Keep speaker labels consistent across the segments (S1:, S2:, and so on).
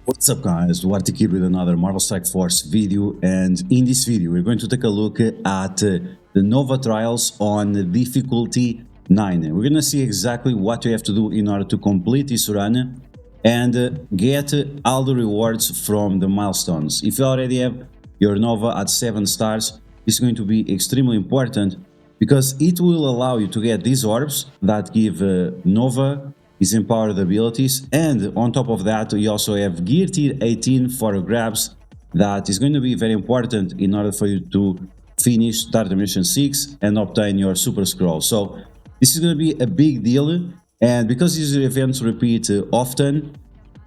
S1: What's up guys, DuArktik with another Marvel Strike Force video, and in this video we're going to take a look at the Nova trials on difficulty 9. We're going to see exactly what you have to do in order to complete this run and get all the rewards from the milestones. If you already have your Nova at 7 stars, this is going to be extremely important because it will allow you to get these orbs that give Nova his empowered abilities, and on top of that you also have gear tier 18 for grabs. That is going to be very important in order for you to finish Starter Mission 6 and obtain your Super Scroll. So this is going to be a big deal, and because these events repeat often,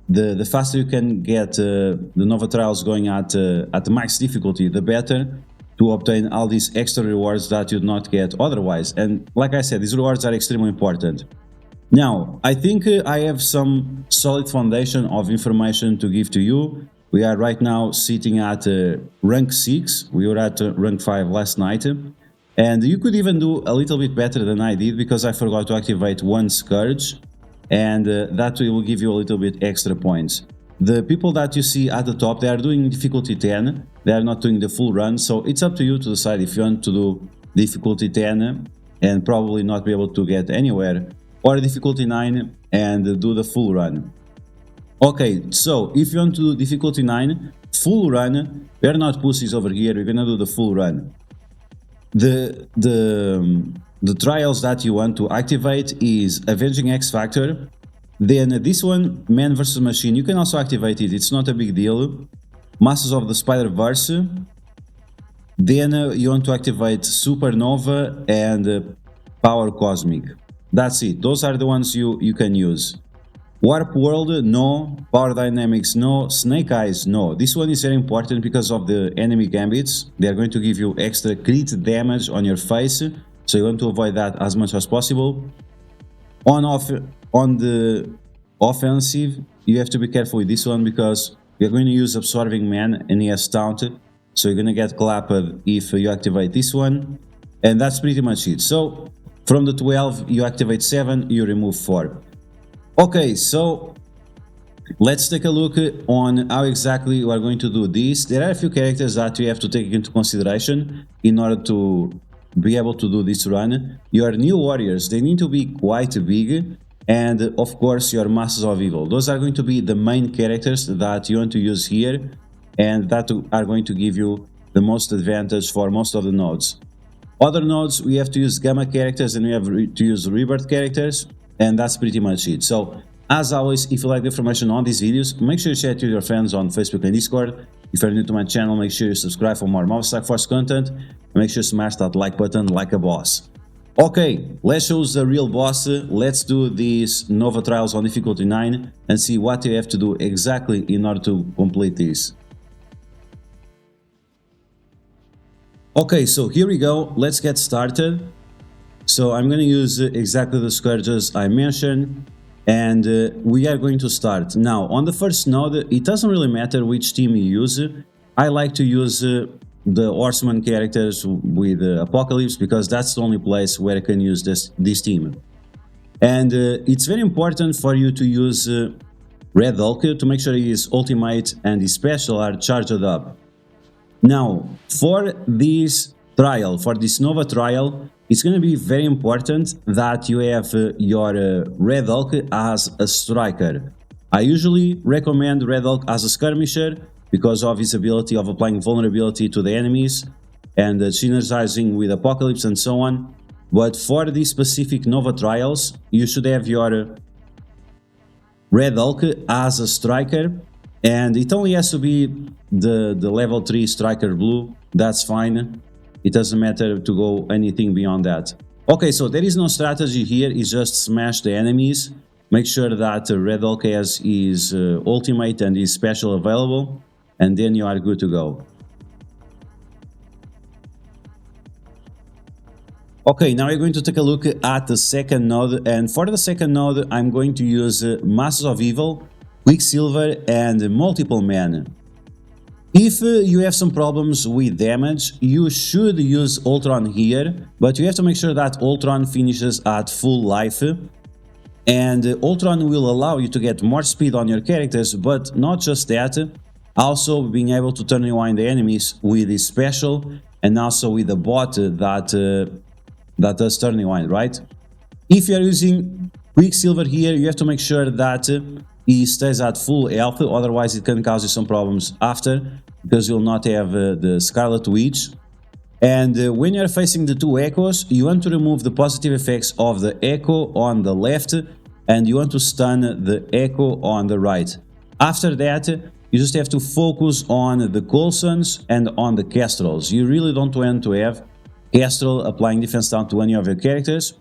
S1: the faster you can get the Nova trials going at the max difficulty, the better, to obtain all these extra rewards that you'd not get otherwise. And like I said, these rewards are extremely important. Now, I think I have some solid foundation of information to give to you. We are right now sitting at rank 6. We were at rank 5 last night. And you could even do a little bit better than I did because I forgot to activate one Scourge. And that will give you a little bit extra points. The people that you see at the top, they are doing difficulty 10. They are not doing the full run. So it's up to you to decide if you want to do difficulty 10 and probably not be able to get anywhere, or difficulty 9 and do the full run. Okay, so if you want to do difficulty 9, full run, we're not pussies over here, we're gonna do the full run. The trials that you want to activate is Avenging X Factor. Then this one, Man vs Machine, you can also activate it, it's not a big deal. Masters of the Spider-Verse. Then you want to activate Supernova and Power Cosmic. That's it, those are the ones you can use. Warp World, no. Power Dynamics, no. Snake Eyes, no. This one is very important because of the enemy gambits. They are going to give you extra crit damage on your face, so you want to avoid that as much as possible. On the offensive, you have to be careful with this one because we are going to use Absorbing Man and he has Taunt, so you're going to get clapped if you activate this one. And that's pretty much it. So from the 12, you activate 7, you remove 4. Okay, so let's take a look on how exactly we are going to do this. There are a few characters that you have to take into consideration in order to be able to do this run. Your new warriors, they need to be quite big, and of course your Masters of Evil. Those are going to be the main characters that you want to use here, and that are going to give you the most advantage for most of the nodes. Other nodes, we have to use Gamma characters and we have to use Rebirth characters, and that's pretty much it. So, as always, if you like the information on these videos, make sure you share it with your friends on Facebook and Discord. If you're new to my channel, make sure you subscribe for more Marvel Strike Force content, and make sure you smash that like button like a boss. Okay, let's choose the real boss. Let's do these Nova trials on difficulty 9 and see what you have to do exactly in order to complete this. Okay, so here we go, let's get started. So I'm going to use exactly the Scourges I mentioned, and we are going to start. Now, on the first node, it doesn't really matter which team you use. I like to use the Horseman characters with Apocalypse because that's the only place where I can use this team. And it's very important for you to use Red Hulk to make sure his ultimate and his special are charged up. Now, for this trial, for this Nova trial, it's going to be very important that you have your Red Hulk as a striker. I usually recommend Red Hulk as a skirmisher because of his ability of applying vulnerability to the enemies and synergizing with Apocalypse and so on. But for these specific Nova trials, you should have your Red Hulk as a striker. And it only has to be the level 3 striker blue, that's fine. It doesn't matter to go anything beyond that. Okay, so there is no strategy here, it's just smash the enemies. Make sure that Red Hulk has his ultimate and his special available, and then you are good to go. Okay, now we're going to take a look at the second node, and for the second node I'm going to use Masters of Evil, Quicksilver and Multiple Man. If you have some problems with damage, you should use Ultron here, but you have to make sure that Ultron finishes at full life. And Ultron will allow you to get more speed on your characters, but not just that, also being able to turn rewind the enemies with his special and also with the bot that does turn rewind, right? If you are using Quicksilver here, you have to make sure that he stays at full health, otherwise it can cause you some problems after, because you'll not have the Scarlet Witch. And when you're facing the two echoes, you want to remove the positive effects of the echo on the left, and you want to stun the echo on the right. After that, you just have to focus on the Coulsons and on the Kestrels. You really don't want to have Kestrel applying defense down to any of your characters,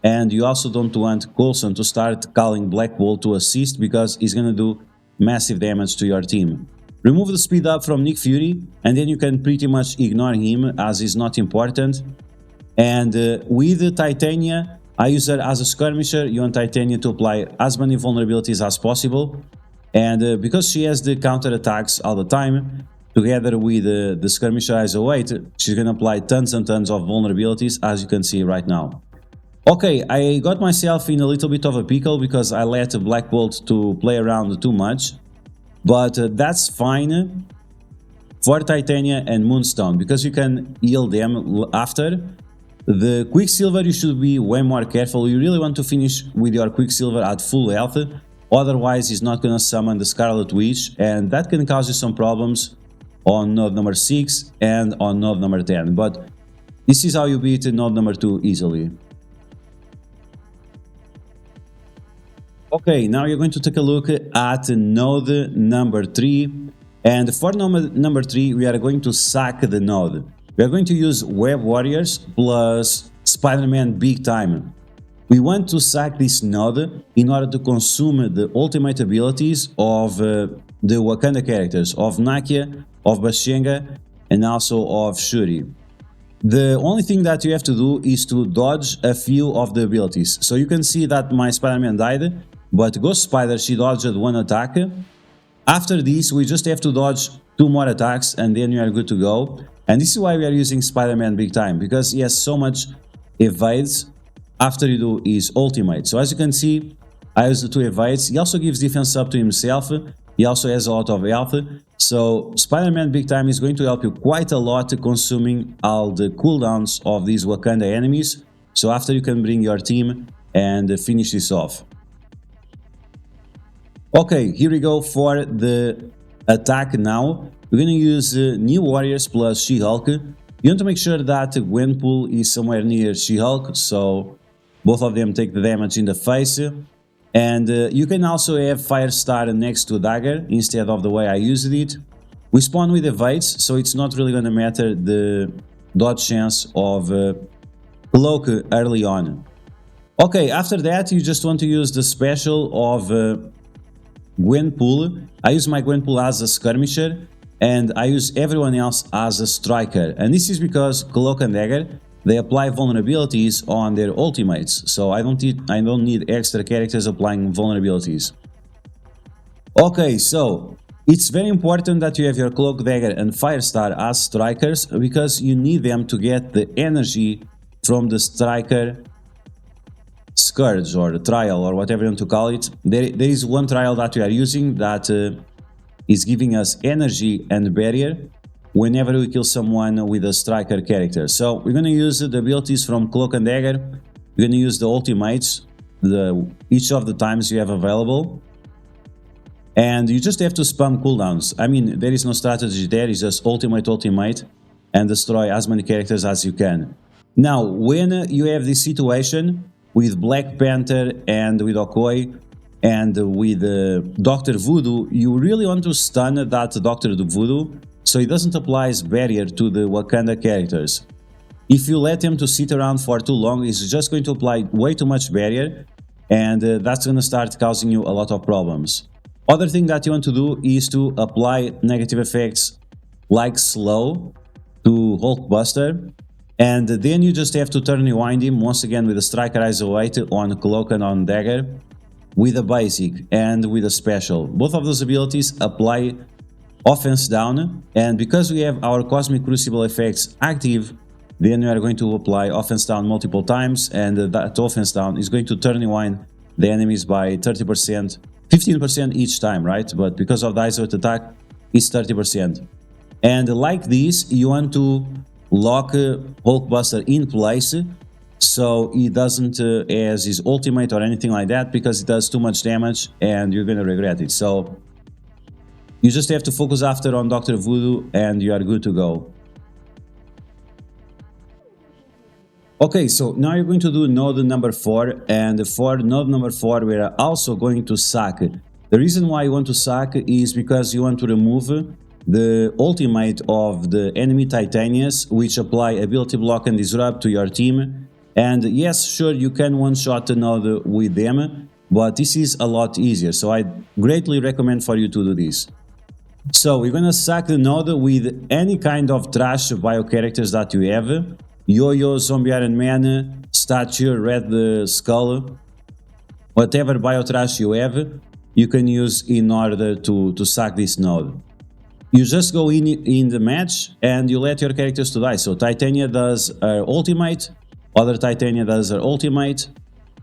S1: and you also don't want Coulson to start calling Black Bolt to assist, because he's gonna do massive damage to your team. Remove the speed up from Nick Fury, and then you can pretty much ignore him as he's not important. And with Titania, I use her as a skirmisher. You want Titania to apply as many vulnerabilities as possible. And because she has the counter attacks all the time, together with the skirmisher ISO 8, she's gonna apply tons and tons of vulnerabilities, as you can see right now. Okay, I got myself in a little bit of a pickle because I let Black Bolt to play around too much. But that's fine for Titania and Moonstone, because you can heal them after. The Quicksilver, you should be way more careful. You really want to finish with your Quicksilver at full health, otherwise he's not gonna summon the Scarlet Witch, and that can cause you some problems on node number 6 and on node number 10. But this is how you beat node number 2 easily. Okay, now you're going to take a look at node number 3, and for node number 3 we are going to sack the node. We are going to use Web Warriors plus Spider-Man Big Time. We want to sack this node in order to consume the ultimate abilities of the Wakanda characters, of Nakia, of Bashenga, and also of Shuri. The only thing that you have to do is to dodge a few of the abilities. So you can see that my Spider-Man died, but Ghost Spider, she dodged one attack. After this, we just have to dodge 2 more attacks and then we are good to go. And this is why we are using Spider-Man Big Time, because he has so much evades after you do his ultimate. So as you can see, I use the 2 evades. He also gives defense up to himself. He also has a lot of health. So Spider-Man Big Time is going to help you quite a lot consuming all the cooldowns of these Wakanda enemies. So after you can bring your team and finish this off. Okay, here we go for the attack now. We're going to use New Warriors plus She-Hulk. You want to make sure that Gwenpool is somewhere near She-Hulk, so both of them take the damage in the face. And you can also have Firestar next to Dagger instead of the way I used it. We spawn with evades, so it's not really going to matter the dodge chance of Cloak early on. Okay, after that you just want to use the special of Gwenpool. I use my Gwenpool as a skirmisher, and I use everyone else as a striker. And this is because Cloak and Dagger, they apply vulnerabilities on their ultimates, so I don't need extra characters applying vulnerabilities. Okay, so it's very important that you have your Cloak, Dagger and Firestar as strikers, because you need them to get the energy from the striker Scourge or trial or whatever you want to call it. There is one trial that we are using that is giving us energy and barrier whenever we kill someone with a striker character. So we're going to use the abilities from Cloak and Dagger. We're going to use the ultimates each of the times you have available. And you just have to spam cooldowns. I mean, there is no strategy there, it's just ultimate, and destroy as many characters as you can. Now, when you have this situation with Black Panther and with Okoye and with Dr. Voodoo, you really want to stun that Dr. Voodoo so it doesn't apply barrier to the Wakanda characters. If you let him to sit around for too long, it's just going to apply way too much barrier, and that's going to start causing you a lot of problems. Other thing that you want to do is to apply negative effects like slow to Hulkbuster, and then you just have to turn rewind him once again with a Striker ISO 8 on Cloak and on Dagger with a basic and with a special. Both of those abilities apply offense down, and because we have our Cosmic Crucible effects active, then we are going to apply offense down multiple times, and that offense down is going to turn rewind the enemies by 30%, 15% each time, right? But because of the isolate attack, it's 30%. And like this, you want to lock Hulkbuster in place so he doesn't has his ultimate or anything like that, because it does too much damage and you're gonna regret it. So you just have to focus after on Dr. Voodoo and you are good to go. Okay, so now you're going to do node number 4, and for node number 4 we are also going to sack. The reason why you want to sack is because you want to remove the ultimate of the enemy Titanias, which apply ability block and disrupt to your team. And yes, sure, you can one-shot the node with them, but this is a lot easier, so I greatly recommend for you to do this. So we're gonna sack the node with any kind of trash bio characters that you have. Yo-Yo, Zombie Iron Man, Statue, Red Skull, whatever bio trash you have, you can use in order to sack this node. You just go in the match and you let your characters to die. So Titania does her ultimate, other Titania does her ultimate,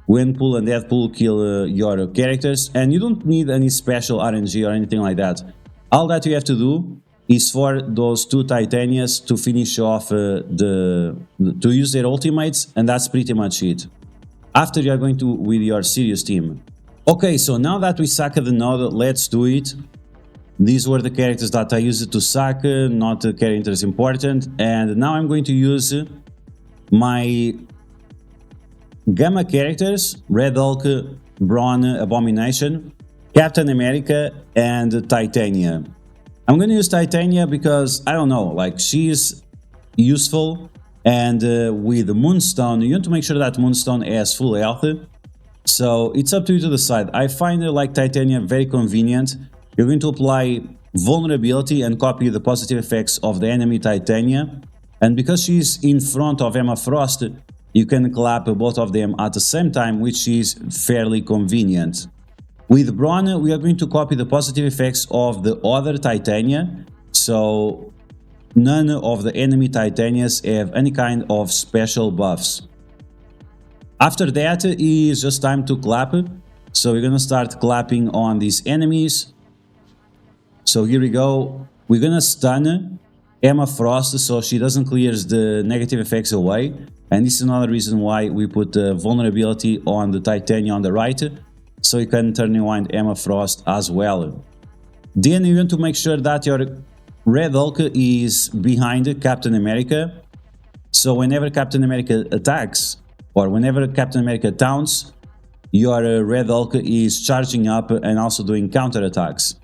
S1: Gwenpool and Deadpool kill your characters, and you don't need any special RNG or anything like that. All that you have to do is for those 2 Titanias to finish off to use their ultimates, and that's pretty much it. After you are going to with your serious team. Okay, so now that we sacked the node, let's do it. These were the characters that I used to sack, not the characters important, and now I'm going to use my Gamma characters, Red Hulk, Brawn, Abomination, Captain America, and Titania. I'm gonna use Titania because, I don't know, like, she's useful, and with Moonstone, you want to make sure that Moonstone has full health, so it's up to you to decide. I find her, like Titania, very convenient. You're going to apply vulnerability and copy the positive effects of the enemy Titania, and because she's in front of Emma Frost, you can clap both of them at the same time, which is fairly convenient. With Brawn, we are going to copy the positive effects of the other Titania, so none of the enemy Titanias have any kind of special buffs. After that is just time to clap, so we're gonna start clapping on these enemies. So here we go, we're gonna stun Emma Frost so she doesn't clear the negative effects away, and this is another reason why we put vulnerability on the Titania on the right, so you can turn rewind Emma Frost as well. Then you want to make sure that your Red Hulk is behind Captain America, so whenever Captain America attacks, or whenever Captain America taunts, your Red Hulk is charging up and also doing counter attacks.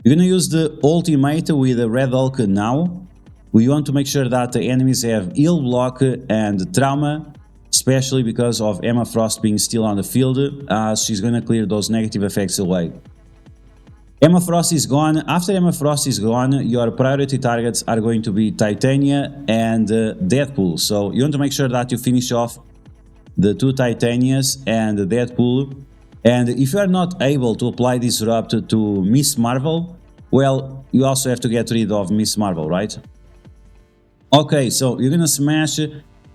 S1: You're gonna use the ultimate with the Red Hulk now. We want to make sure that the enemies have heal block and trauma, especially because of Emma Frost being still on the field, as she's gonna clear those negative effects away. Emma Frost is gone. After Emma Frost is gone, your priority targets are going to be Titania and Deadpool. So you want to make sure that you finish off the 2 Titanias and Deadpool. And if you are not able to apply Disrupt to Miss Marvel, well, you also have to get rid of Miss Marvel, right? Okay, so you're gonna smash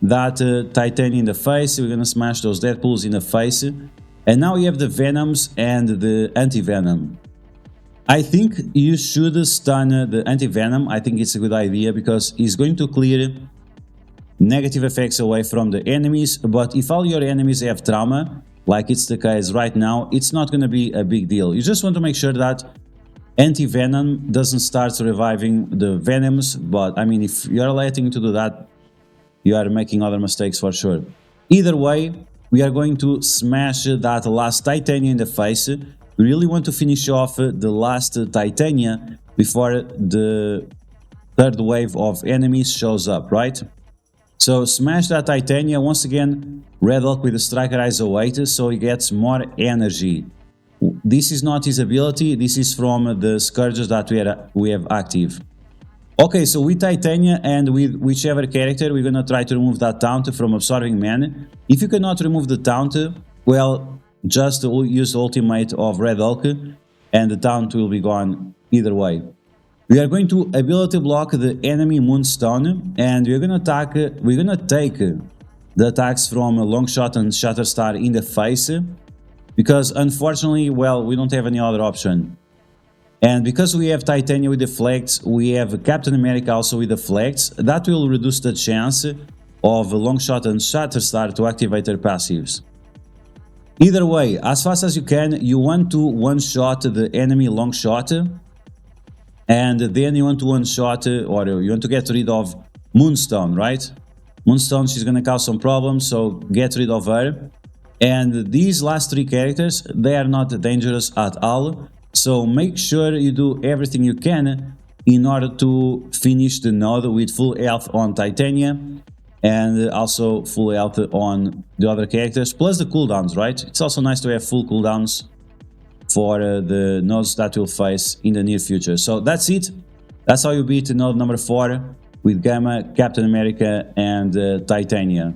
S1: that Titania in the face, we're gonna smash those Deadpools in the face, and now you have the Venoms and the Anti-Venom. I think you should stun the Anti-Venom. I think it's a good idea because he's going to clear negative effects away from the enemies, but if all your enemies have trauma, like it's the case right now, it's not going to be a big deal. You just want to make sure that Anti-Venom doesn't start reviving the Venoms, but I mean, if you're letting to do that, you are making other mistakes for sure. Either way, we are going to smash that last Titania in the face. We really want to finish off the last Titania before the third wave of enemies shows up, right? So smash that Titania. Once again, Red Hulk with the Striker Eyes awaited, so he gets more energy. This is not his ability, this is from the Scourges that we have active. Okay, so with Titania and with whichever character, we're gonna try to remove that taunt from Absorbing Man. If you cannot remove the taunt, well, just use the ultimate of Red Hulk and the taunt will be gone either way. We are going to ability block the enemy Moonstone, and we're gonna take the attacks from Longshot and Shatterstar in the face. because unfortunately, well, we don't have any other option. And because we have Titania with deflects, we have Captain America also with deflects, that will reduce the chance of Longshot and Shatterstar to activate their passives. Either way, as fast as you can, you want to one-shot the enemy Longshot, and then you want to one-shot, or you want to get rid of Moonstone, right? Moonstone, she's gonna cause some problems, so get rid of her. And these last three characters, they are not dangerous at all, so make sure you do everything you can in order to finish the node with full health on Titania, and also full health on the other characters, plus the cooldowns, right? It's also nice to have full cooldowns for the nodes that you'll face in the near future. So that's it. That's how you beat node number 4 with Gamma, Captain America, and Titania.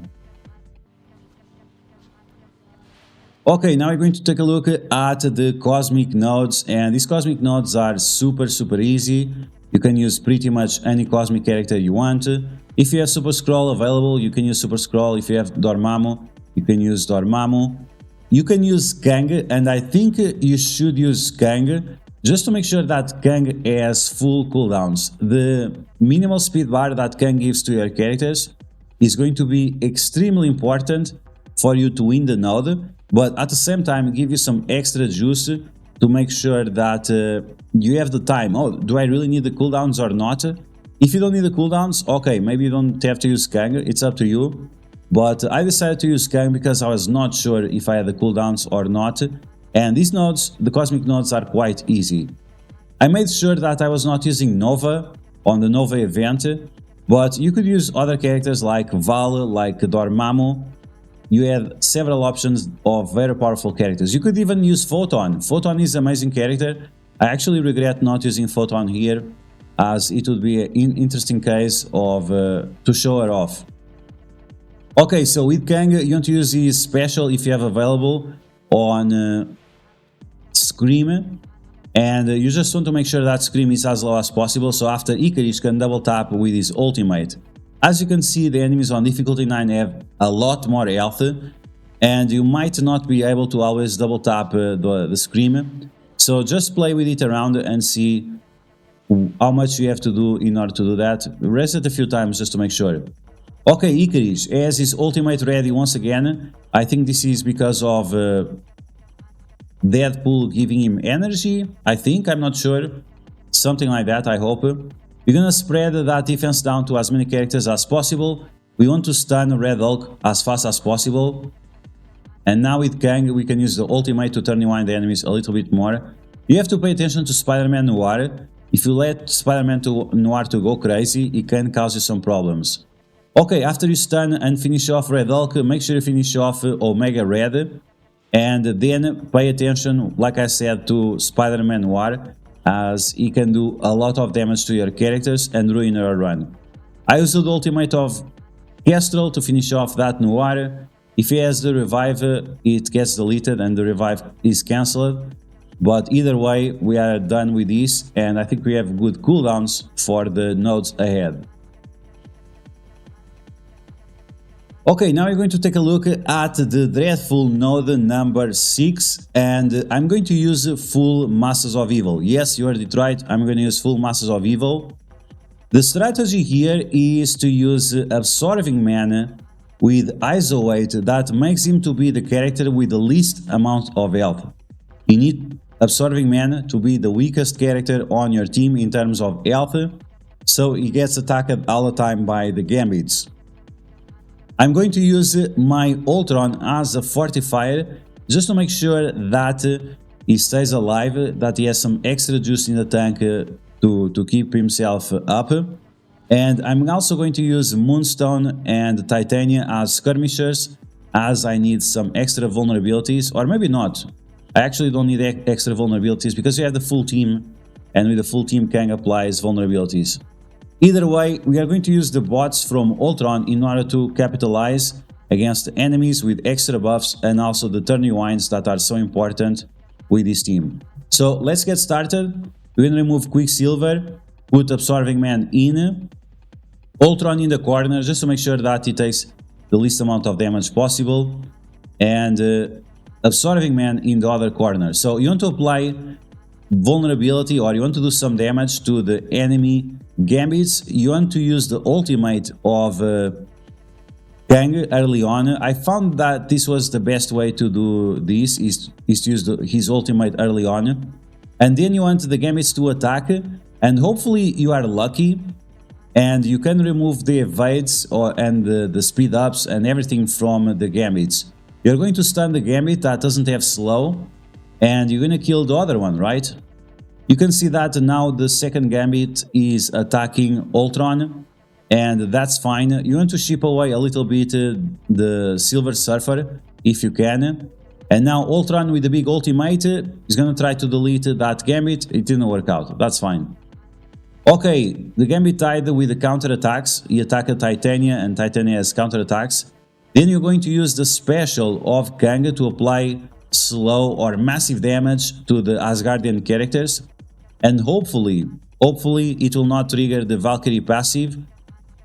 S1: Okay, now we're going to take a look at the cosmic nodes, and these cosmic nodes are super easy. You can use pretty much any cosmic character you want. If you have Super Skrull available, you can use Super Skrull. If you have Dormammu, you can use Dormammu. You can use Kang, and I think you should use Kang just to make sure that Kang has full cooldowns. The minimal speed bar that Kang gives to your characters is going to be extremely important for you to win the node, but at the same time give you some extra juice to make sure that you have the time. Oh, do I really need the cooldowns or not? If you don't need the cooldowns, okay, maybe you don't have to use Kang, it's up to you. But I decided to use Kang because I was not sure if I had the cooldowns or not. And these nodes, the cosmic nodes, are quite easy. I made sure that I was not using Nova on the Nova event, but you could use other characters like Val, like Dormammu. You have several options of very powerful characters. You could even use Photon. Photon is an amazing character. I actually regret not using Photon here, as it would be an interesting case of to show her off. Okay, so with Kang, you want to use his special if you have available on Scream, and you just want to make sure that Scream is as low as possible, so after Icarus can double tap with his ultimate. As you can see, the enemies on difficulty 9 have a lot more health, and you might not be able to always double tap the Scream, so just play with it around and see how much you have to do in order to do that. Rest it a few times just to make sure. Okay, Icarus has his ultimate ready once again. I think this is because of Deadpool giving him energy, I think, I'm not sure. Something like that, I hope. We're gonna spread that defense down to as many characters as possible. We want to stun Red Hulk as fast as possible. And now with Kang, we can use the ultimate to turn rewind the enemies a little bit more. You have to pay attention to Spider-Man Noir. If you let Spider-Man Noir to go crazy, it can cause you some problems. Okay, after you stun and finish off Red Hulk, make sure you finish off Omega Red. And then pay attention, like I said, to Spider-Man Noir, as he can do a lot of damage to your characters and ruin your run. I used the ultimate of Kestrel to finish off that Noir. If he has the revive, it gets deleted and the revive is cancelled. But either way, we are done with this, and I think we have good cooldowns for the nodes ahead. Okay, now we're going to take a look at the dreadful node number 6, and I'm going to use full Masters of Evil. Yes, you heard it right, I'm going to use full Masters of Evil. The strategy here is to use Absorbing Man with Isolate, that makes him to be the character with the least amount of health. You need Absorbing Man to be the weakest character on your team in terms of health, so he gets attacked all the time by the Gambits. I'm going to use my Ultron as a fortifier, just to make sure that he stays alive, that he has some extra juice in the tank to keep himself up. And I'm also going to use Moonstone and Titania as skirmishers, as I need some extra vulnerabilities, or maybe not. I actually don't need extra vulnerabilities because you have the full team, and with the full team Kang applies vulnerabilities. Either way, we are going to use the bots from Ultron in order to capitalize against enemies with extra buffs and also the turn rewinds that are so important with this team. So let's get started. We're going to remove Quicksilver, put Absorbing Man in, Ultron in the corner just to make sure that he takes the least amount of damage possible, and Absorbing Man in the other corner. So you want to apply vulnerability, or you want to do some damage to the enemy gambits. You want to use the ultimate of Kang early on. I found that this was the best way to do this, is to use his ultimate early on. And then you want the gambits to attack, and hopefully you are lucky and you can remove the evades and the speed ups and everything from the gambits. You're going to stun the gambit that doesn't have slow, and you're going to kill the other one, right? You can see that now the second gambit is attacking Ultron, and that's fine. You want to ship away a little bit the Silver Surfer if you can. And now Ultron with the big ultimate is going to try to delete that gambit. It didn't work out. That's fine. Okay, the gambit died with the counter attacks. He attacked Titania, and Titania has counter attacks. Then you're going to use the special of Kang to apply slow or massive damage to the Asgardian characters. And hopefully it will not trigger the Valkyrie passive.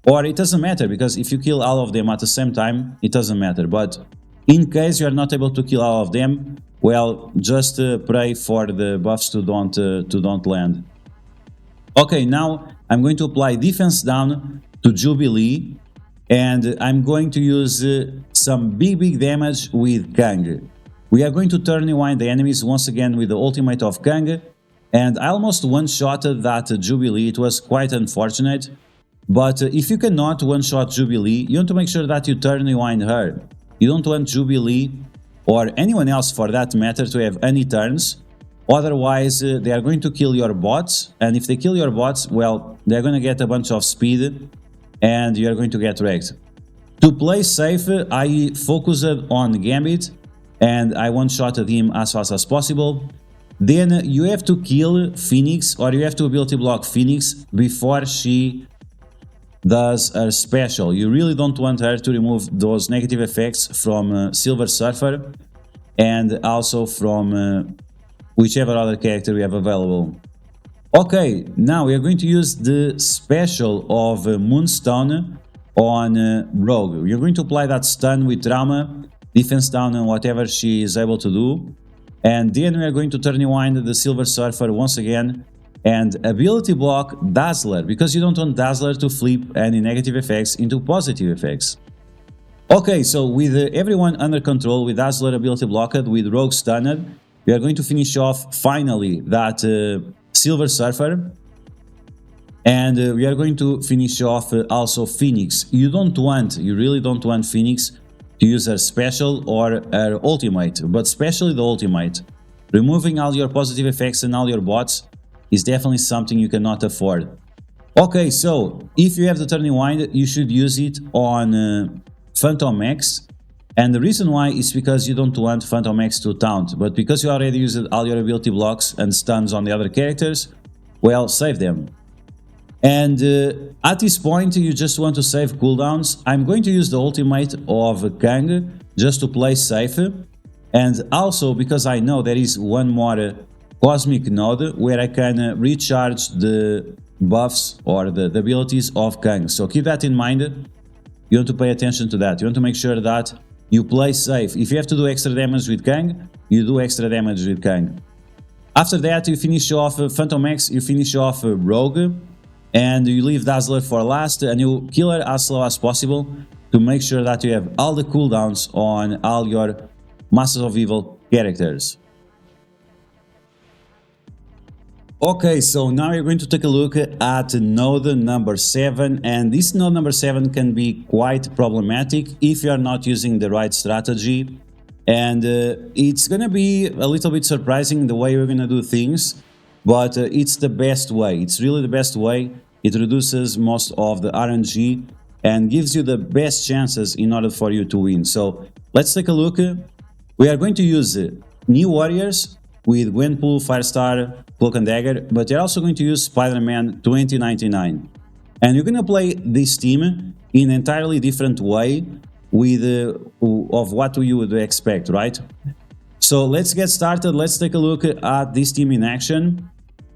S1: Or it doesn't matter, because if you kill all of them at the same time, it doesn't matter. But in case you are not able to kill all of them, well, just pray for the buffs to don't land. Okay, now I'm going to apply defense down to Jubilee, and I'm going to use some big damage with Kang. We are going to turn rewind the enemies once again with the ultimate of Kang, and I almost one-shotted that Jubilee. It was quite unfortunate, but if you cannot one-shot Jubilee, you want to make sure that you turn rewind her. You don't want Jubilee, or anyone else for that matter, to have any turns. Otherwise, they are going to kill your bots, and if they kill your bots, well, they're going to get a bunch of speed, and you're going to get wrecked. To play safe, I focused on Gambit, and I one-shotted him as fast as possible. Then you have to kill Phoenix, or you have to ability block Phoenix before she does her special. You really don't want her to remove those negative effects from Silver Surfer, and also from whichever other character we have available. Okay, now we are going to use the special of Moonstone on Rogue. You're going to apply that stun with trauma, defense down, and whatever she is able to do. And then we are going to turn rewind the Silver Surfer once again, and ability block Dazzler, because you don't want Dazzler to flip any negative effects into positive effects. Okay, so with everyone under control, with Dazzler ability blocked, with Rogue stunned, we are going to finish off finally that Silver Surfer, and we are going to finish off also Phoenix. You really don't want Phoenix to use her special or her ultimate, but especially the ultimate. Removing all your positive effects and all your bots is definitely something you cannot afford. Okay, so if you have the turn rewind, you should use it on Phantom X, and the reason why is because you don't want Phantom X to taunt, but because you already used all your ability blocks and stuns on the other characters, well, save them. And at this point, you just want to save cooldowns. I'm going to use the ultimate of Kang just to play safe, and also because I know there is one more Cosmic Node where I can recharge the buffs or the abilities of Kang. So keep that in mind. You want to pay attention to that. You want to make sure that you play safe. If you have to do extra damage with Kang, you do extra damage with Kang. After that, you finish off Phantom X, you finish off Rogue, and you leave Dazzler for last, and you kill her as slow as possible to make sure that you have all the cooldowns on all your Masters of Evil characters. Okay, so now you're going to take a look at node number 7, and this node number 7 can be quite problematic if you are not using the right strategy, and it's gonna be a little bit surprising the way we're gonna do things, but it's the best way. It's really the best way. It reduces most of the RNG and gives you the best chances in order for you to win. So let's take a look. We are going to use New Warriors with Gwenpool, Firestar, Cloak and Dagger, but you're also going to use Spider-Man 2099. And you're going to play this team in an entirely different way with of what you would expect, right? So let's get started. Let's take a look at this team in action.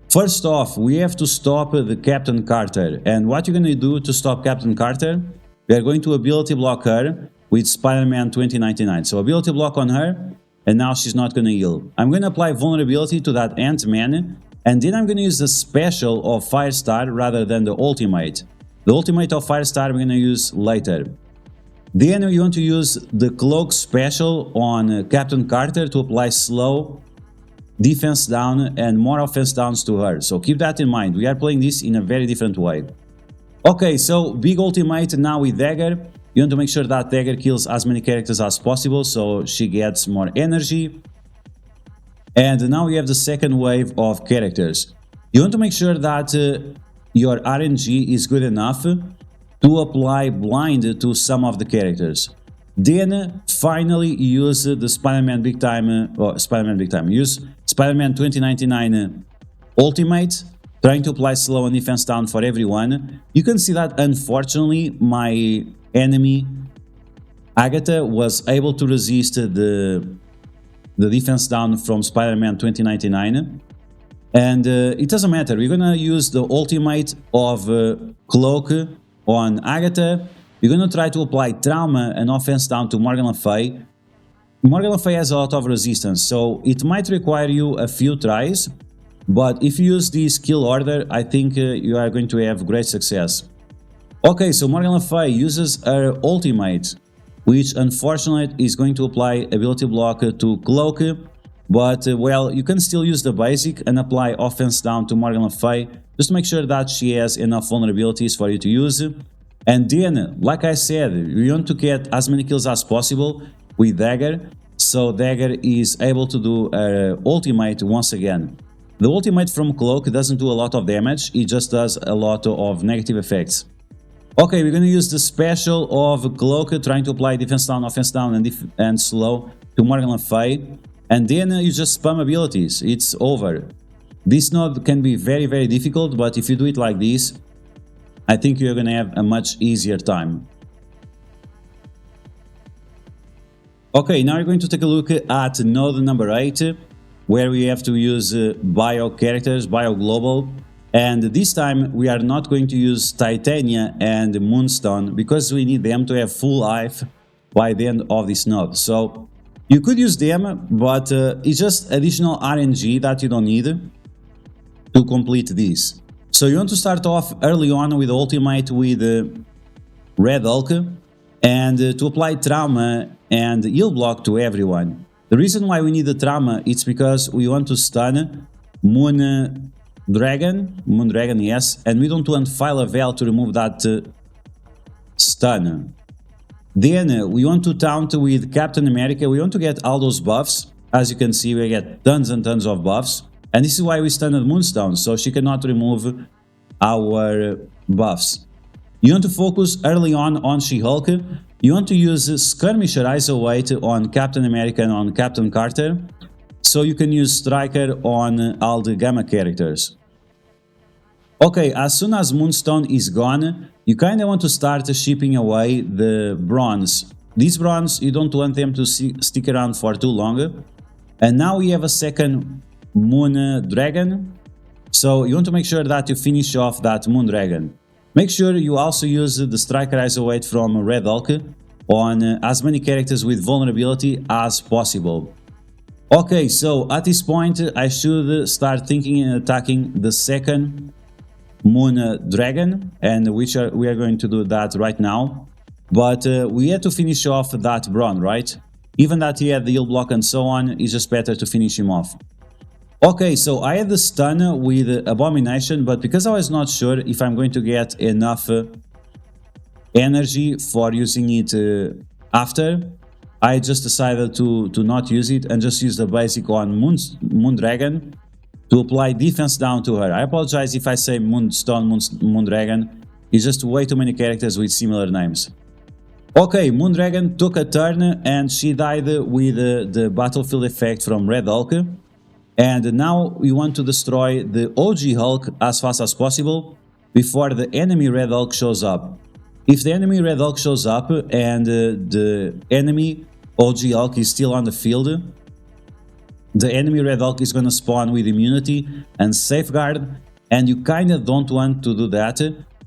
S1: First off, we have to stop the Captain Carter. And what you're going to do to stop Captain Carter, we are going to ability block her with Spider-Man 2099. So ability block on her, and now she's not going to heal. I'm going to apply vulnerability to that Ant-Man, and then I'm going to use the special of Firestar rather than the ultimate. The ultimate of Firestar I'm going to use later. Then you want to use the Cloak special on Captain Carter to apply slow defense down and more offense downs to her. So keep that in mind. We are playing this in a very different way. Okay, so big ultimate now with Dagger. You want to make sure that Dagger kills as many characters as possible so she gets more energy. And now we have the second wave of characters. You want to make sure that your RNG is good enough to apply blind to some of the characters. Then finally use the Spider-Man Big Time, use Spider-Man 2099 ultimate, trying to apply slow and defense down for everyone. You can see that unfortunately my enemy Agatha was able to resist the defense down from Spider-Man 2099. And it doesn't matter, we're gonna use the ultimate of Cloak on Agatha. We're gonna try to apply trauma and offense down to Morgan Le Fay. Morgan Le Fay has a lot of resistance, so it might require you a few tries, but if you use this skill order, I think you are going to have great success. Okay, so Morgan Le Fay uses her ultimate, which unfortunately is going to apply ability block to Cloak, but well, you can still use the basic and apply offense down to Morgan Le Fay, just make sure that she has enough vulnerabilities for you to use. And then, like I said, we want to get as many kills as possible with Dagger, so Dagger is able to do her ultimate once again. The ultimate from Cloak doesn't do a lot of damage, it just does a lot of negative effects. Okay, we're gonna use the special of Cloak, trying to apply defense down, offense down, and slow to Morgan Le Fay. And then you just spam abilities, it's over. This node can be very, very difficult, but if you do it like this, I think you're gonna have a much easier time. Okay, now we're going to take a look at node number 8, where we have to use bio characters, bio global. And this time we are not going to use Titania and Moonstone because we need them to have full life by the end of this node. So you could use them, but it's just additional RNG that you don't need to complete this. So you want to start off early on with ultimate with Red Hulk and to apply trauma and heal block to everyone. The reason why we need the trauma is because we want to stun Moon Dragon, yes, and we don't want File a Veil to remove that stun. Then we want to taunt with Captain America. We want to get all those buffs. As you can see, we get tons and tons of buffs. And this is why we stunned Moonstone, so she cannot remove our buffs. You want to focus early on She-Hulk. You want to use Skirmisher ISO weight on Captain America and on Captain Carter, so you can use Striker on all the Gamma characters. Okay, as soon as Moonstone is gone, you kinda want to start shipping away the bronze. These bronze, you don't want them to stick around for too long. And now we have a second Moon Dragon, so you want to make sure that you finish off that Moon Dragon. Make sure you also use the Striker ISO weight from Red Hulk on as many characters with vulnerability as possible. Okay, so at this point I should start thinking and attacking the second Moon Dragon, and we are going to do that right now. But we had to finish off that Brawn, right? Even that he had the heal block and so on, it's just better to finish him off. Okay, so I had the stun with Abomination, but because I was not sure if I'm going to get enough energy for using it after, I just decided to not use it and just use the basic on Moon Dragon to apply defense down to her. I apologize if I say Moonstone, Moon Dragon. It's just way too many characters with similar names. Okay, Moon Dragon took a turn and she died with the battlefield effect from Red Hulk. And now we want to destroy the OG Hulk as fast as possible before the enemy Red Hulk shows up. If the enemy Red Hulk shows up and the enemy OG Hulk is still on the field, the enemy Red Hulk is going to spawn with immunity and safeguard, and you kind of don't want to do that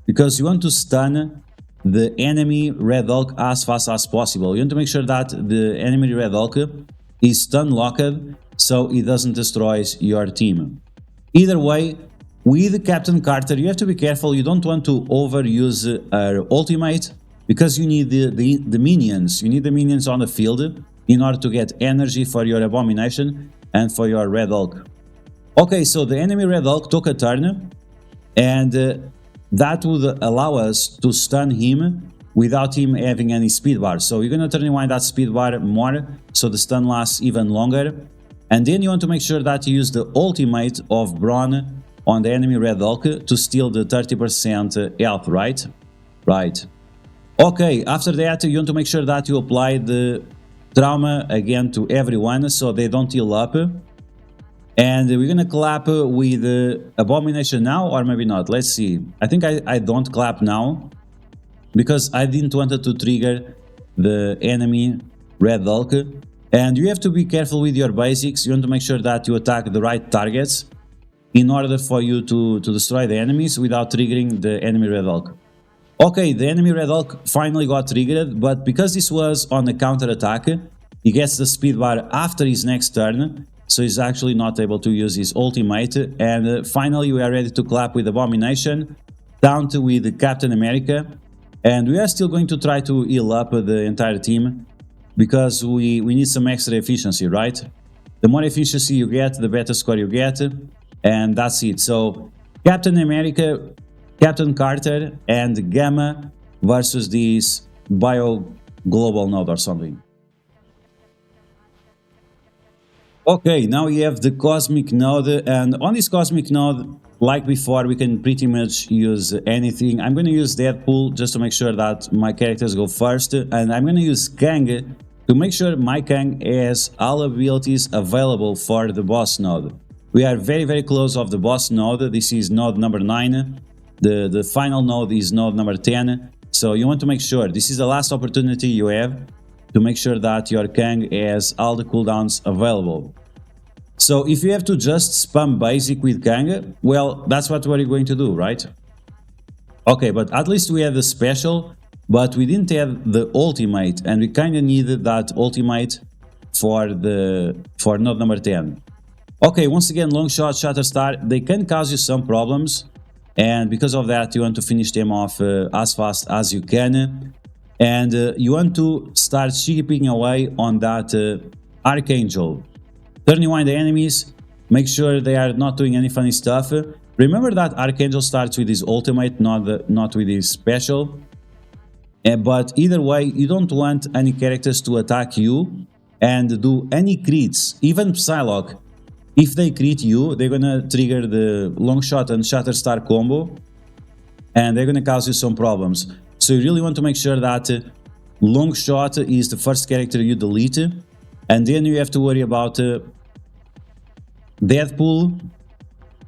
S1: because you want to stun the enemy Red Hulk as fast as possible. You want to make sure that the enemy Red Hulk is stun locked, so it doesn't destroy your team. Either way, with Captain Carter, you have to be careful. You don't want to overuse her ultimate, because you need the minions. You need the minions on the field in order to get energy for your Abomination and for your Red Hulk. Okay, so the enemy Red Hulk took a turn, and that would allow us to stun him without him having any speed bar. So you're going to turn rewind that speed bar more, so the stun lasts even longer. And then you want to make sure that you use the ultimate of Brawn on the enemy Red Hulk to steal the 30% health, right? Right. Okay, after that you want to make sure that you apply the trauma again to everyone so they don't heal up. And we're gonna clap with Abomination now, or maybe not. Let's see. I think I don't clap now, because I didn't want to trigger the enemy Red Hulk. And you have to be careful with your basics. You want to make sure that you attack the right targets in order for you to destroy the enemies without triggering the enemy Red Hulk. Okay, the enemy Red Hulk finally got triggered, but because this was on the counter attack, he gets the speed bar after his next turn, so he's actually not able to use his ultimate. And finally we are ready to clap with Abomination, down to with Captain America, and we are still going to try to heal up the entire team, because we need some extra efficiency, right? The more efficiency you get, the better score you get, and that's it. So Captain America, Captain Carter, and Gamma versus this Bio Global Node or something. Okay, now we have the Cosmic Node, and on this Cosmic Node, like before, we can pretty much use anything. I'm going to use Deadpool just to make sure that my characters go first, and I'm going to use Kang to make sure my Kang has all abilities available for the boss node. We are very close of the boss node. This is node number 9. The final node is node number 10. So you want to make sure this is the last opportunity you have to make sure that your Kang has all the cooldowns available. So if you have to just spam basic with Kang, well, that's what we're going to do, right? Okay, but at least we have the special, but we didn't have the ultimate, and we kind of needed that ultimate for node number 10. Okay, once again, long shot, Shatterstar, they can cause you some problems, and because of that you want to finish them off as fast as you can, and you want to start chipping away on that Archangel. Turn rewind the enemies, make sure they are not doing any funny stuff. Remember that Archangel starts with his ultimate, not with his special. But either way, you don't want any characters to attack you and do any crits, even Psylocke. If they crit you, they're gonna trigger the Longshot and Shatterstar combo, and they're gonna cause you some problems. So you really want to make sure that Longshot is the first character you delete, and then you have to worry about Deadpool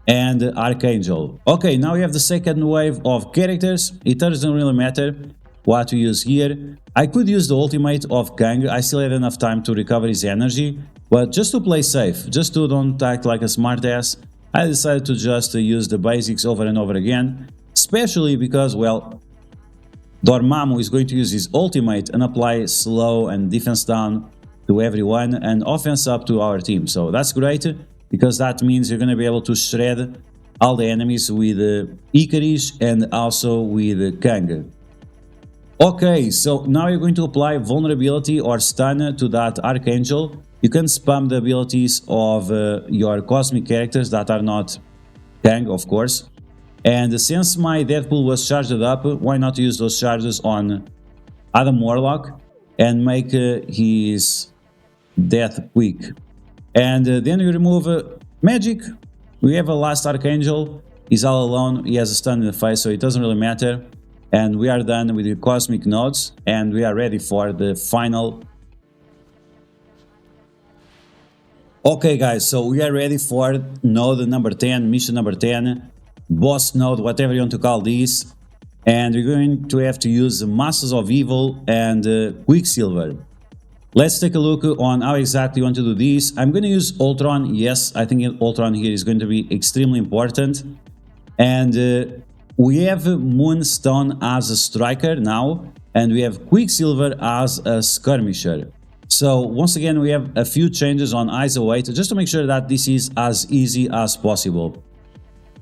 S1: and Archangel. Okay, now we have the second wave of characters. It doesn't really matter what to use here. I could use the ultimate of Kang. I still had enough time to recover his energy, but just to play safe, just to don't act like a smartass, I decided to just use the basics over and over again, especially because, well, Dormammu is going to use his ultimate and apply slow and defense down to everyone and offense up to our team. So that's great, because that means you're going to be able to shred all the enemies with Ikaris and also with Kang. Okay, so now you're going to apply vulnerability or stun to that Archangel. You can spam the abilities of your cosmic characters that are not Kang, of course. And since my Deadpool was charged up, why not use those charges on Adam Warlock and make his death quick. And then you remove magic. We have a last Archangel. He's all alone. He has a stun in the face, so it doesn't really matter. And we are done with the cosmic nodes, and we are ready for the final. Okay guys, so we are ready for node number 10, mission number 10, boss node, whatever you want to call this. And we're going to have to use Masters of Evil and Quicksilver. Let's take a look on how exactly you want to do this. I'm going to use Ultron. Yes, I think Ultron here is going to be extremely important. And we have Moonstone as a striker now, and we have Quicksilver as a skirmisher. So once again, we have a few changes on ISO weight just to make sure that this is as easy as possible.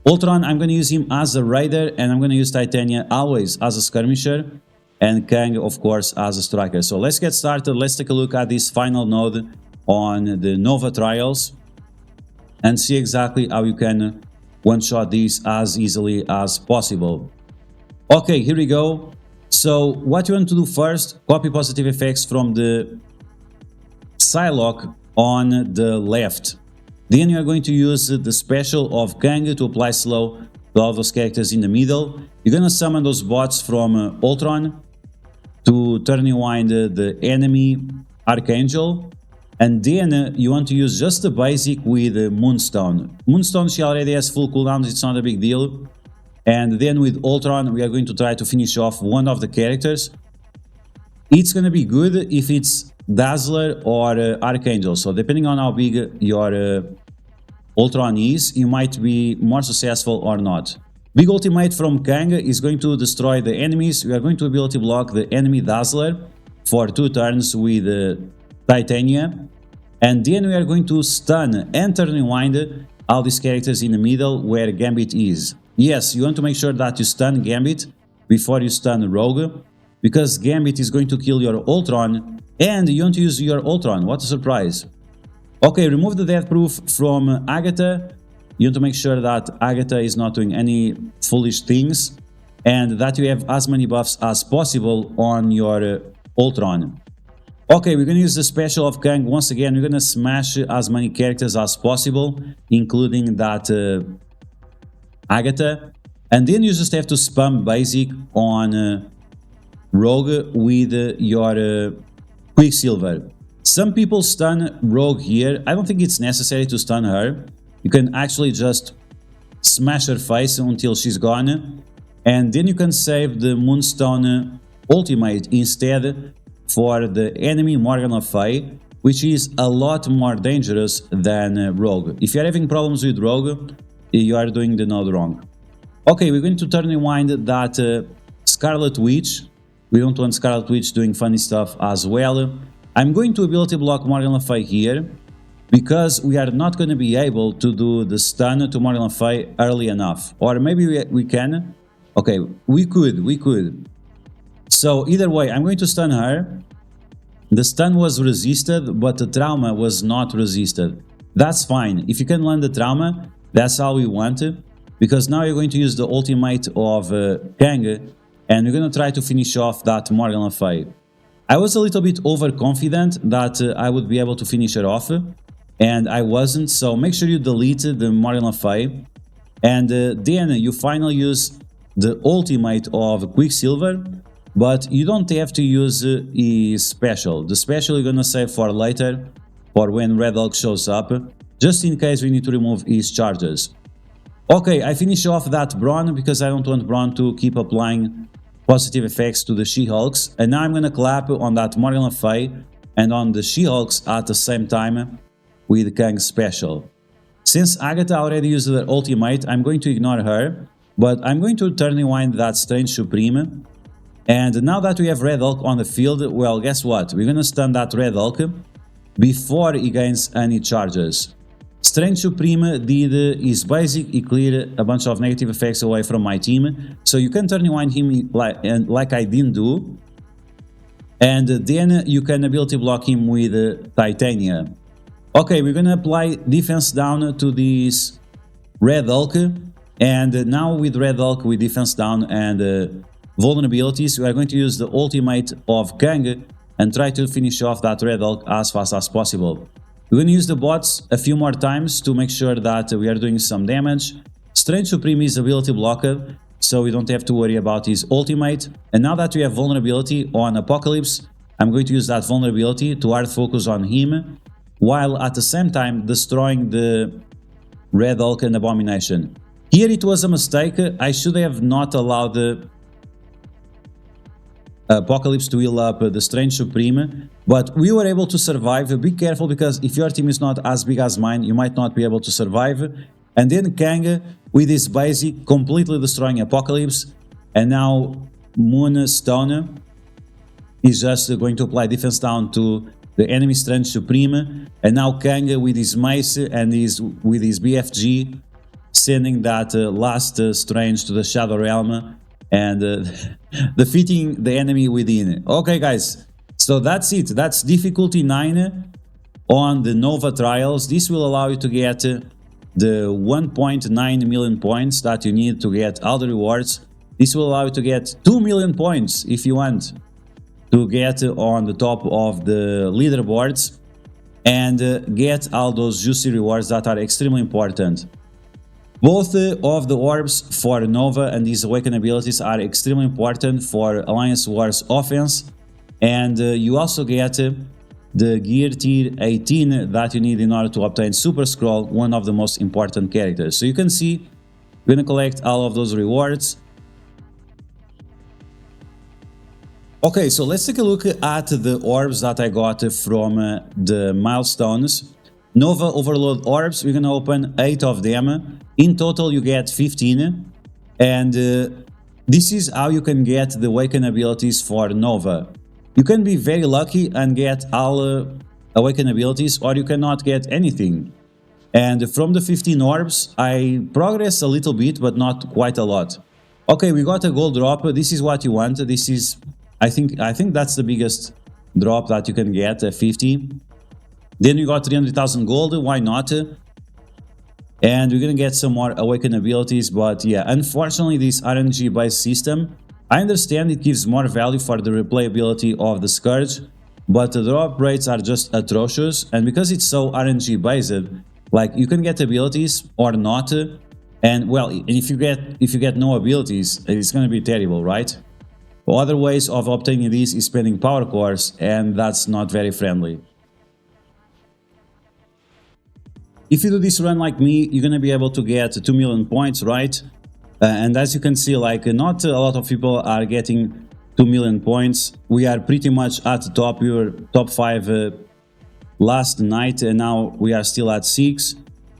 S1: Ultron, I'm going to use him as a raider, and I'm going to use Titania always as a skirmisher, and Kang, of course, as a striker. So let's get started. Let's take a look at this final node on the Nova Trials and see exactly how you can one-shot these as easily as possible. Okay, here we go. So what you want to do first, copy positive effects from the Psylocke on the left. Then you are going to use the special of Kang to apply slow to all those characters in the middle. You're going to summon those bots from Ultron to turn rewind the enemy Archangel. And then you want to use just the basic with Moonstone. Moonstone, she already has full cooldowns, it's not a big deal. And then with Ultron, we are going to try to finish off one of the characters. It's going to be good if it's Dazzler or Archangel. So depending on how big your Ultron is, you might be more successful or not. Big ultimate from Kang is going to destroy the enemies. We are going to ability block the enemy Dazzler for 2 turns with Titania. And then we are going to stun and turn rewind all these characters in the middle where Gambit is. Yes, you want to make sure that you stun Gambit before you stun Rogue, because Gambit is going to kill your Ultron, and you want to use your Ultron. What a surprise. Okay, remove the death proof from Agatha. You want to make sure that Agatha is not doing any foolish things, and that you have as many buffs as possible on your Ultron. Okay, we're going to use the special of Kang. Once again, we're going to smash as many characters as possible, including that Agatha. And then you just have to spam basic on Rogue with your Quicksilver. Some people stun Rogue here. I don't think it's necessary to stun her. You can actually just smash her face until she's gone. And then you can save the Moonstone ultimate instead for the enemy Morgan Le Fay, which is a lot more dangerous than Rogue. If you're having problems with Rogue, you are doing the node wrong. Okay, we're going to turn rewind that Scarlet Witch. We don't want Scarlet Witch doing funny stuff as well. I'm going to ability block Morgan Le Fay here, because we are not going to be able to do the stun to Morgan Le Fay early enough. Or maybe we can. Okay, we could. So either way, I'm going to stun her. The stun was resisted, but the trauma was not resisted. That's fine. If you can land the trauma, that's all we want. Because now you're going to use the ultimate of Kang, and we're going to try to finish off that Morgan Le Fay. I was a little bit overconfident that I would be able to finish her off, and I wasn't. So make sure you delete the Morgan Le Fay, and then you finally use the ultimate of Quicksilver. But you don't have to use his special. The special you're gonna save for later, for when Red Hulk shows up, just in case we need to remove his charges. Okay, I finish off that Brawn because I don't want Brawn to keep applying positive effects to the She-Hulks. And now I'm gonna clap on that Morgan Le Fay and on the She-Hulks at the same time with Kang's special. Since Agatha already used her ultimate, I'm going to ignore her, but I'm going to turn rewind that Strange Supreme. And now that we have Red Hulk on the field, well, guess what? We're gonna stun that Red Hulk before he gains any charges. Strange Supreme did his basic, he cleared a bunch of negative effects away from my team, so you can turn rewind him like I didn't do. And then you can ability block him with Titania. Okay, we're gonna apply defense down to this Red Hulk, and now with Red Hulk with defense down and vulnerabilities, we are going to use the ultimate of Kang and try to finish off that Red Hulk as fast as possible. We're going to use the bots a few more times to make sure that we are doing some damage. Strange Supreme is ability blocker, so we don't have to worry about his ultimate. And now that we have vulnerability on Apocalypse, I'm going to use that vulnerability to hard focus on him, while at the same time destroying the Red Hulk and Abomination. Here it was a mistake. I should have not allowed the Apocalypse to heal up the Strange Supreme, but we were able to survive. Be careful, because if your team is not as big as mine, you might not be able to survive. And then Kang with his basic completely destroying Apocalypse, and now Moonstone is just going to apply defense down to the enemy strength supreme, and now Kang with his mace and with his BFG sending that last strange to the Shadow Realm and defeating the enemy within. Okay guys, so that's it. That's difficulty 9 on the Nova Trials. This will allow you to get the 1.9 million points that you need to get all the rewards. This will allow you to get 2 million points if you want to get on the top of the leaderboards and get all those juicy rewards that are extremely important. Both of the orbs for Nova and these awakened abilities are extremely important for Alliance Wars offense, and you also get the gear tier 18 that you need in order to obtain Super Scroll, one of the most important characters. So you can see, we're gonna collect all of those rewards. Okay, so let's take a look at the orbs that I got from the milestones. Nova Overload orbs, we're gonna open 8 of them. In total you get 15, and this is how you can get the awakened abilities for Nova. You can be very lucky and get all awakened abilities, or you cannot get anything. And from the 15 orbs I progressed a little bit, but not quite a lot. Okay, we got a gold drop. This is what you want. This is, I think that's the biggest drop that you can get, 50. Then you got 300,000 gold, why not? And we're gonna get some more awakened abilities, but yeah, unfortunately this RNG based system, I understand it gives more value for the replayability of the Scourge, but the drop rates are just atrocious, and because it's so RNG based, like you can get abilities or not, and well, if you get no abilities, it's gonna be terrible, right? Other ways of obtaining these is spending power cores, and that's not very friendly. If you do this run like me, you're gonna be able to get 2 million points, right? And as you can see, like not a lot of people are getting 2 million points. We are pretty much at the top. We were top 5 last night, and now we are still at 6.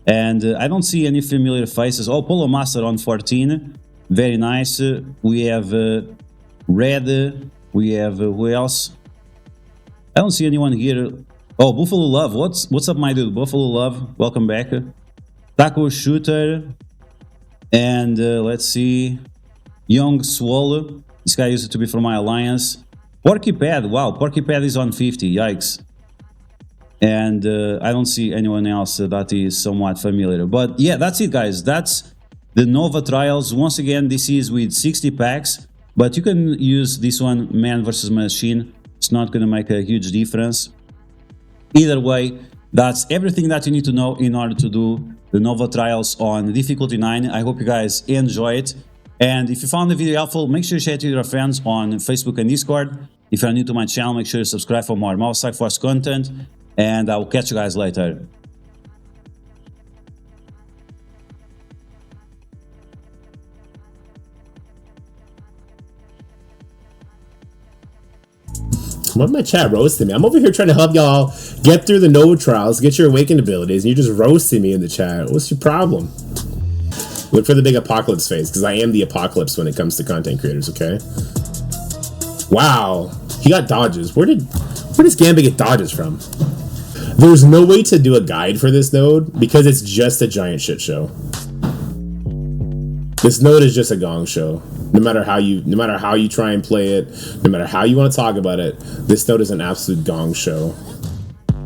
S1: And I don't see any familiar faces. Oh, Polo Master on 14, very nice. We have Red. We have who else? I don't see anyone here. Oh, Buffalo Love, what's up, my dude? Buffalo Love, welcome back. Taco Shooter, and let's see, Young Swallow. This guy used to be from my alliance. Porkypad, wow, Porkypad is on 50, yikes. And I don't see anyone else that is somewhat familiar. But yeah, that's it, guys. That's the Nova Trials. Once again, this is with 60 packs, but you can use this one, man versus machine. It's not gonna make a huge difference. Either way, that's everything that you need to know in order to do the Nova Trials on difficulty 9. I hope you guys enjoy it. And if you found the video helpful, make sure you share it with your friends on Facebook and Discord. If you're new to my channel, make sure you subscribe for more Marvel Strike Force content. And I will catch you guys later.
S2: Why my chat roasting me? I'm over here trying to help y'all get through the Nova Trials, get your awakened abilities, and you're just roasting me in the chat. What's your problem? Look for the big apocalypse phase, because I am the apocalypse when it comes to content creators, okay? Wow. He got dodges. Where does Gambit get dodges from? There's no way to do a guide for this node because it's just a giant shit show. This node is just a gong show. No matter how you try and play it, no matter how you want to talk about it, this node is an absolute gong show.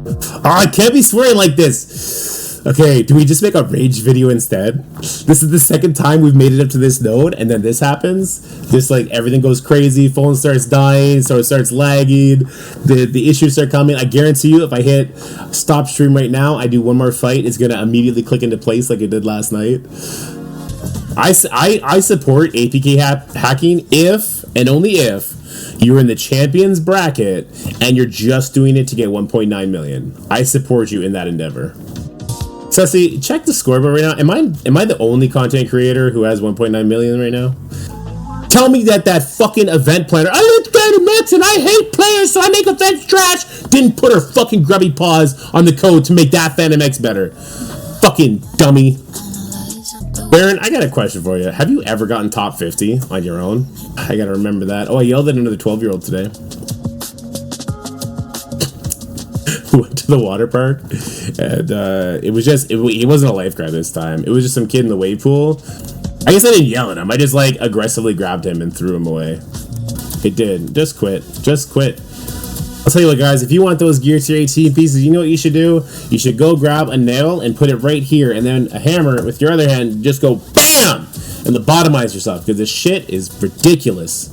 S2: Oh, I can't be swearing like this. Okay, do we just make a rage video instead? This is the second time we've made it up to this node, and then this happens. Just like everything goes crazy, phone starts dying, so it starts lagging, the issues start coming. I guarantee you, if I hit stop stream right now, I do one more fight, it's gonna immediately click into place like it did last night. I support APK hacking if, and only if, you're in the champions bracket and you're just doing it to get 1.9 million. I support you in that endeavor. Sussy, check the scoreboard right now. Am I the only content creator who has 1.9 million right now? Tell me that fucking event planner, I look at events and I hate players, so I make events trash, didn't put her fucking grubby paws on the code to make that Phantom X better. Fucking dummy. Baron, I got a question for you. Have you ever gotten top 50 on your own? I gotta remember that. Oh, I yelled at another 12-year-old today. went to the water park, and it was just he wasn't a lifeguard this time. It was just some kid in the wave pool. I guess I didn't yell at him. I just like aggressively grabbed him and threw him away. It did. Just quit. Just quit. I'll tell you what, guys, if you want those Gear Tier 18 pieces, you know what you should do? You should go grab a nail and put it right here, and then a hammer with your other hand, just go BAM! And lobotomize yourself, because this shit is ridiculous.